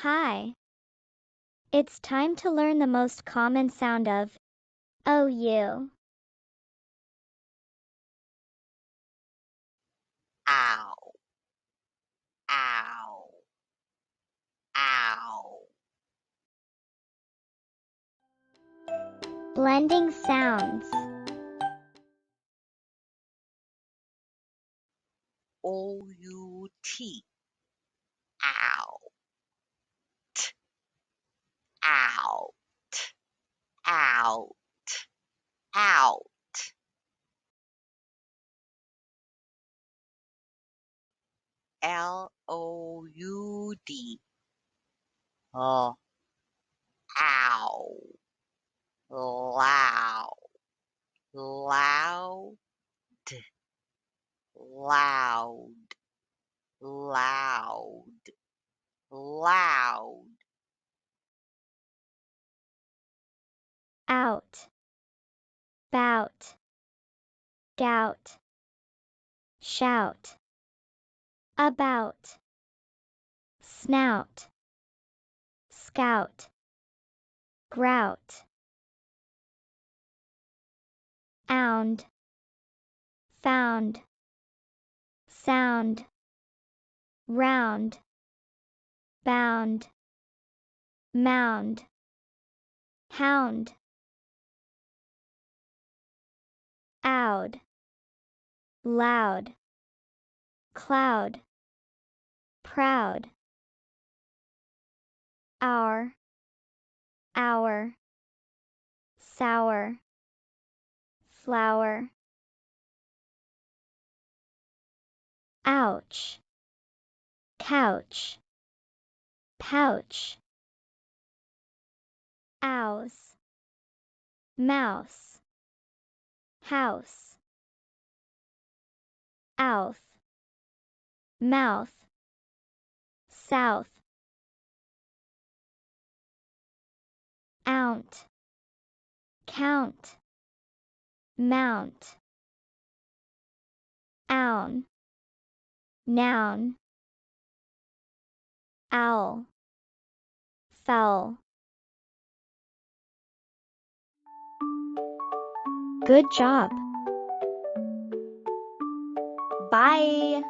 Hi. It's time to learn the most common sound of OU. Ow, ow, ow. Blending sounds. O-U-T, ow, out, out, out. L-O-U-D, oh, ow, loud, loud, loud, loud, loud. Out. Bout. Gout. Shout. About. Snout. Scout. Grout. Ound. Found. Sound. Round. Bound. Mound. Hound. Oud. Loud. Cloud. Proud. Hour. Sour. Flower. Ouch. Couch. Pouch. Ouse. Mouse. House. Outh. Mouth. South. Ount. Count. Mount. Own. Noun. Owl. Fowl. Good job. Bye.